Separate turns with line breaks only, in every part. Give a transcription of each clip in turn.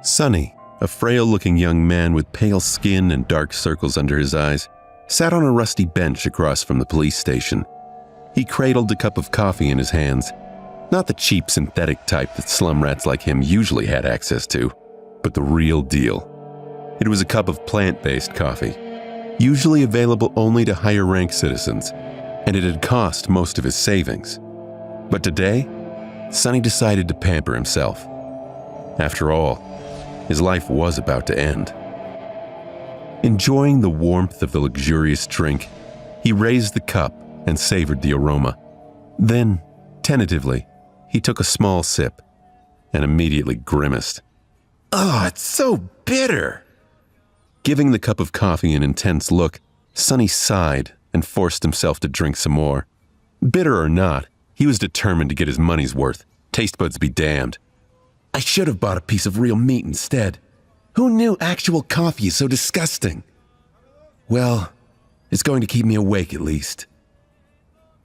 Sonny, a frail-looking young man with pale skin and dark circles under his eyes, sat on a rusty bench across from the police station. He cradled a cup of coffee in his hands, not the cheap synthetic type that slum rats like him usually had access to, but the real deal. It was a cup of plant-based coffee, usually available only to higher-ranked citizens, and it had cost most of his savings. But today, Sonny decided to pamper himself. After all, his life was about to end. Enjoying the warmth of the luxurious drink, he raised the cup and savored the aroma. Then, tentatively, he took a small sip and immediately grimaced. "Oh, it's so bitter!" Giving the cup of coffee an intense look, Sonny sighed and forced himself to drink some more. Bitter or not, he was determined to get his money's worth. Taste buds be damned. "I should have bought a piece of real meat instead. Who knew actual coffee is so disgusting? Well, it's going to keep me awake at least."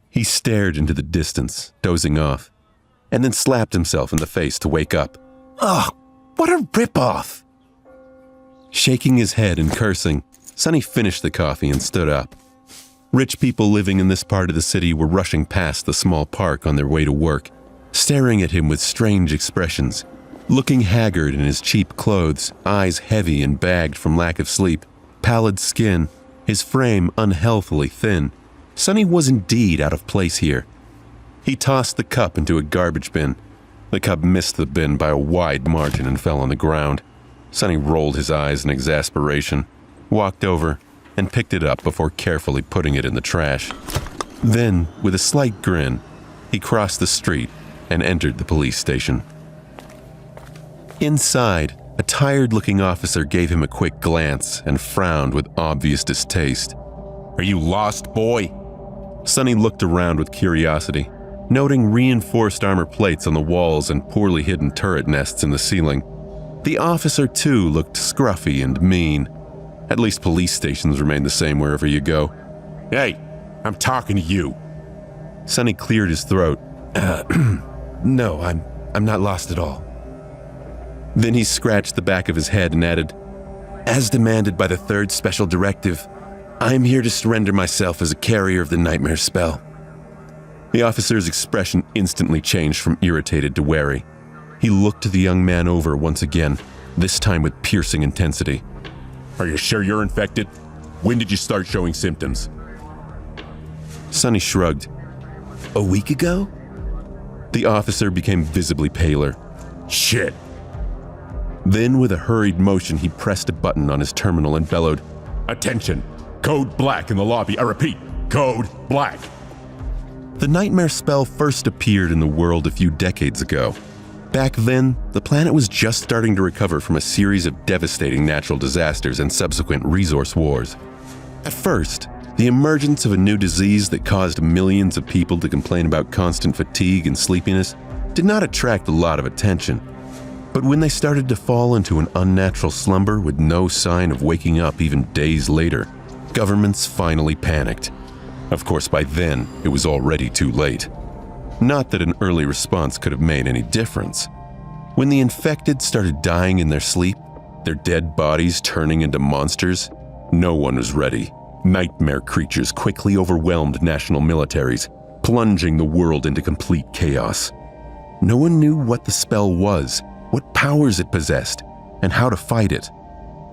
He stared into the distance, dozing off, and then slapped himself in the face to wake up. "Ugh, what a ripoff!" Shaking his head and cursing, Sonny finished the coffee and stood up. Rich people living in this part of the city were rushing past the small park on their way to work, staring at him with strange expressions. Looking haggard in his cheap clothes, eyes heavy and bagged from lack of sleep, pallid skin, his frame unhealthily thin, Sonny was indeed out of place here. He tossed the cup into a garbage bin. The cup missed the bin by a wide margin and fell on the ground. Sonny rolled his eyes in exasperation, walked over, and picked it up before carefully putting it in the trash. Then, with a slight grin, he crossed the street and entered the police station. Inside, a tired-looking officer gave him a quick glance and frowned with obvious distaste. "Are you lost, boy?" Sonny looked around with curiosity, noting reinforced armor plates on the walls and poorly hidden turret nests in the ceiling. The officer, too, looked scruffy and mean. At least police stations remain the same wherever you go. "Hey, I'm talking to you." Sonny cleared his throat. No, I'm not lost at all." Then he scratched the back of his head and added, "As demanded by the third special directive, I am here to surrender myself as a carrier of the nightmare spell." The officer's expression instantly changed from irritated to wary. He looked the young man over once again, this time with piercing intensity. "Are you sure you're infected? When did you start showing symptoms?" Sonny shrugged. "A week ago?" The officer became visibly paler. "Shit." Then, with a hurried motion, he pressed a button on his terminal and bellowed, "Attention! Code black in the lobby. I repeat, code black." The nightmare spell first appeared in the world a few decades ago. Back then, the planet was just starting to recover from a series of devastating natural disasters and subsequent resource wars. At first, the emergence of a new disease that caused millions of people to complain about constant fatigue and sleepiness did not attract a lot of attention. But when they started to fall into an unnatural slumber with no sign of waking up even days later, governments finally panicked. Of course, by then, it was already too late. Not that an early response could have made any difference. When the infected started dying in their sleep, their dead bodies turning into monsters, no one was ready. Nightmare creatures quickly overwhelmed national militaries, plunging the world into complete chaos. No one knew what the spell was, what powers it possessed, and how to fight it.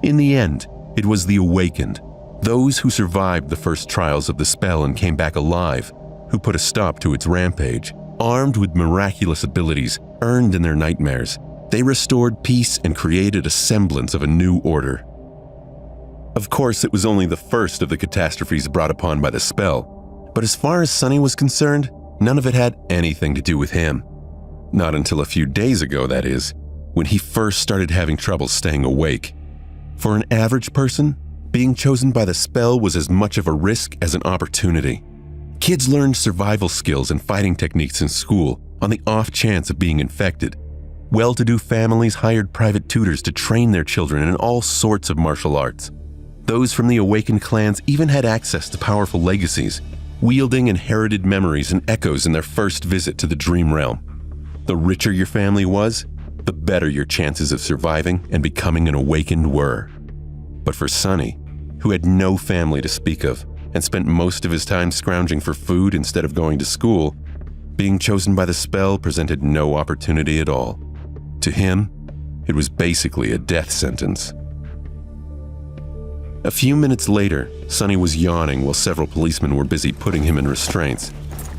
In the end, it was the awakened, those who survived the first trials of the spell and came back alive, who put a stop to its rampage. Armed with miraculous abilities earned in their nightmares, they restored peace and created a semblance of a new order. Of course, it was only the first of the catastrophes brought upon by the spell, but as far as Sonny was concerned, none of it had anything to do with him. Not until a few days ago, that is, when he first started having trouble staying awake. For an average person, being chosen by the spell was as much of a risk as an opportunity. Kids learned survival skills and fighting techniques in school on the off chance of being infected. Well-to-do families hired private tutors to train their children in all sorts of martial arts. Those from the awakened clans even had access to powerful legacies, wielding inherited memories and echoes in their first visit to the dream realm. The richer your family was, the better your chances of surviving and becoming an awakened were. But for Sonny, who had no family to speak of and spent most of his time scrounging for food instead of going to school, being chosen by the spell presented no opportunity at all. To him, it was basically a death sentence. A few minutes later, Sonny was yawning while several policemen were busy putting him in restraints.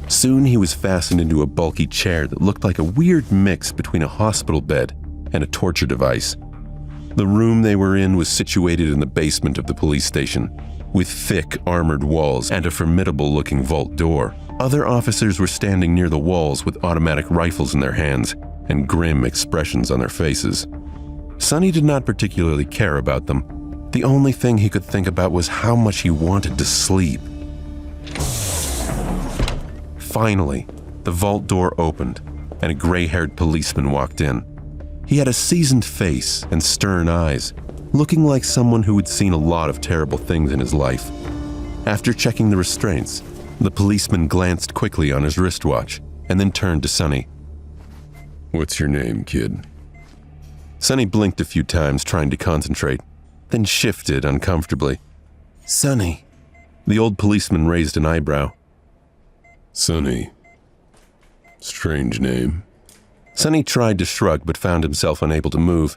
Soon he was fastened into a bulky chair that looked like a weird mix between a hospital bed and a torture device. The room they were in was situated in the basement of the police station, with thick armored walls and a formidable-looking vault door. Other officers were standing near the walls with automatic rifles in their hands and grim expressions on their faces. Sonny did not particularly care about them. The only thing he could think about was how much he wanted to sleep. Finally, the vault door opened, and a gray-haired policeman walked in. He had a seasoned face and stern eyes, looking like someone who had seen a lot of terrible things in his life. After checking the restraints, the policeman glanced quickly on his wristwatch and then turned to Sonny. "What's your name, kid?" Sonny blinked a few times trying to concentrate, then shifted uncomfortably. "Sonny." The old policeman raised an eyebrow. "Sonny. Strange name." Sonny tried to shrug but found himself unable to move.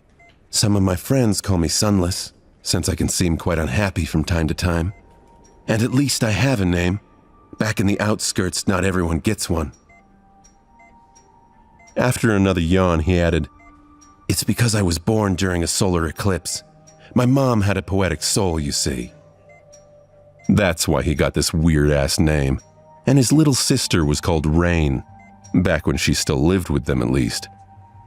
"Some of my friends call me Sunless, since I can seem quite unhappy from time to time. And at least I have a name. Back in the outskirts, not everyone gets one." After another yawn, he added, "It's because I was born during a solar eclipse. My mom had a poetic soul, you see." That's why he got this weird-ass name. And his little sister was called Rain, back when she still lived with them at least.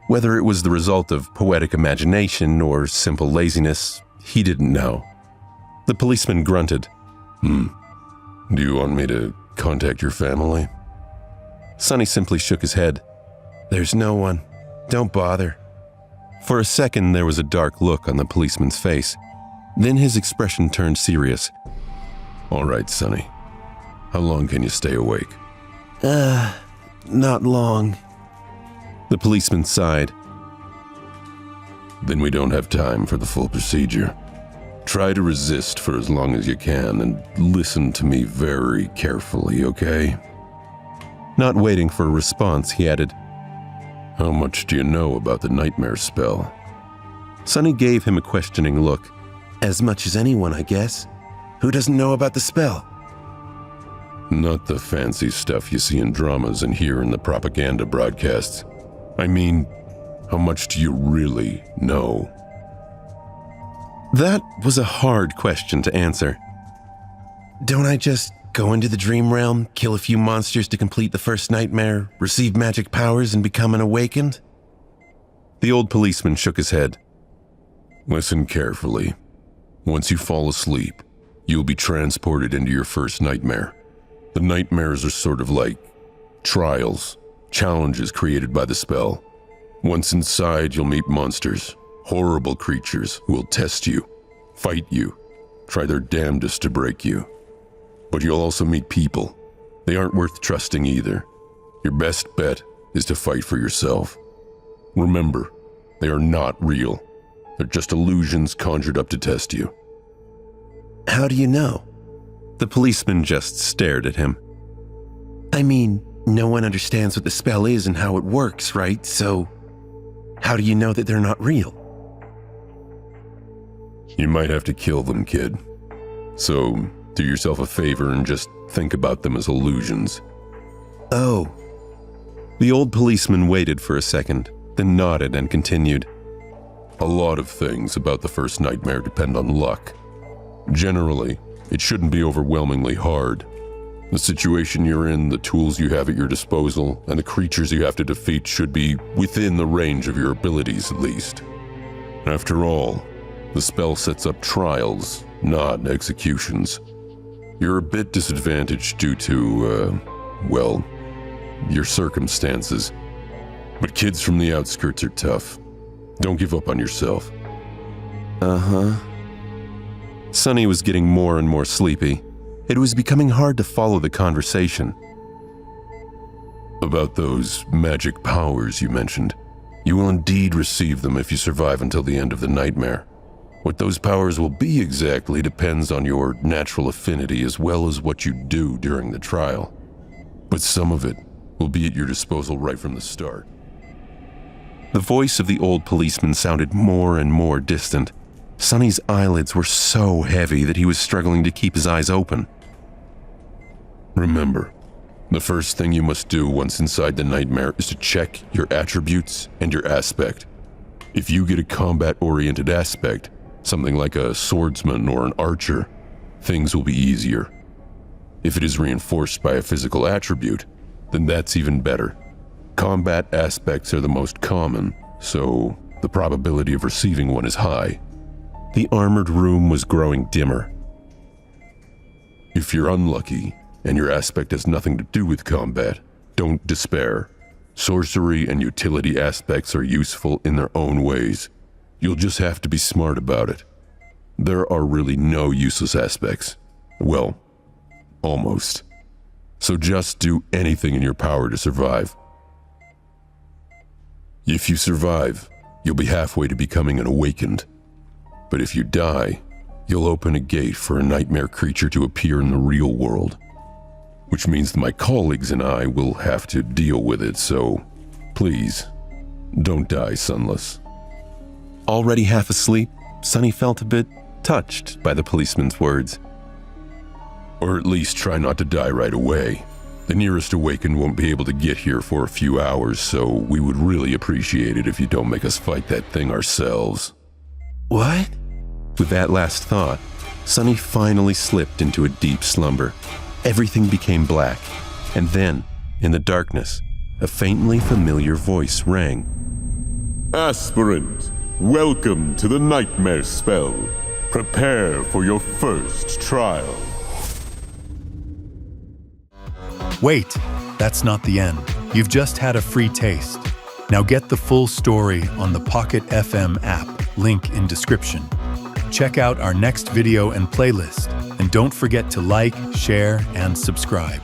Whether it was the result of poetic imagination or simple laziness, he didn't know. The policeman grunted. Do you want me to contact your family?" Sonny simply shook his head. "There's no one. Don't bother." For a second, there was a dark look on the policeman's face. Then his expression turned serious. "All right, Sonny. How long can you stay awake?" Not long." The policeman sighed. "Then we don't have time for the full procedure. Try to resist for as long as you can and listen to me very carefully, okay?" Not waiting for a response, he added, "How much do you know about the nightmare spell?" Sonny gave him a questioning look. "As much as anyone, I guess. Who doesn't know about the spell?" "Not the fancy stuff you see in dramas and hear in the propaganda broadcasts. I mean, how much do you really know?" That was a hard question to answer. "Don't I just go into the dream realm, kill a few monsters to complete the first nightmare, receive magic powers, and become an awakened?" The old policeman shook his head. "Listen carefully. Once you fall asleep, you'll be transported into your first nightmare. The nightmares are sort of like trials, challenges created by the spell. Once inside, you'll meet monsters, horrible creatures who will test you, fight you, try their damnedest to break you. But you'll also meet people. They aren't worth trusting either. Your best bet is to fight for yourself. Remember, they are not real. They're just illusions conjured up to test you." "How do you know?" The policeman just stared at him. "I mean, no one understands what the spell is and how it works, right? So, how do you know that they're not real?" "You might have to kill them, kid. So, do yourself a favor and just think about them as illusions." "Oh." The old policeman waited for a second, then nodded and continued. "A lot of things about the first nightmare depend on luck. Generally, it shouldn't be overwhelmingly hard. The situation you're in, the tools you have at your disposal, and the creatures you have to defeat should be within the range of your abilities at least. After all, the spell sets up trials, not executions. You're a bit disadvantaged due to, your circumstances. But kids from the outskirts are tough. Don't give up on yourself." Sonny was getting more and more sleepy. It was becoming hard to follow the conversation. "About those magic powers you mentioned, You will indeed receive them if you survive until the end of the nightmare. What those powers will be exactly depends on your natural affinity as well as what you do during the trial. But some of it will be at your disposal right from the start. The voice of the old policeman sounded more and more distant. Sonny's eyelids were so heavy that he was struggling to keep his eyes open. Remember, the first thing you must do once inside the nightmare is to check your attributes and your aspect. If you get a combat-oriented aspect, something like a swordsman or an archer, things will be easier. If it is reinforced by a physical attribute, then that's even better. Combat aspects are the most common, so the probability of receiving one is high. The armored room was growing dimmer. If you're unlucky, and your aspect has nothing to do with combat, don't despair. Sorcery and utility aspects are useful in their own ways. You'll just have to be smart about it. There are really no useless aspects. Well, almost. So just do anything in your power to survive. If you survive, you'll be halfway to becoming an awakened. But if you die, you'll open a gate for a nightmare creature to appear in the real world. Which means that my colleagues and I will have to deal with it, so please, don't die sunless. Already half asleep, Sonny felt a bit touched by the policeman's words. Or at least try not to die right away. The nearest awakened won't be able to get here for a few hours, so we would really appreciate it if you don't make us fight that thing ourselves. What? With that last thought, Sonny finally slipped into a deep slumber. Everything became black, and then, in the darkness, a faintly familiar voice rang.
Aspirant, welcome to the nightmare spell. Prepare for your first trial.
Wait, that's not the end. You've just had a free taste. Now get the full story on the Pocket FM app, link in description. Check out our next video and playlist, and don't forget to like, share, and subscribe.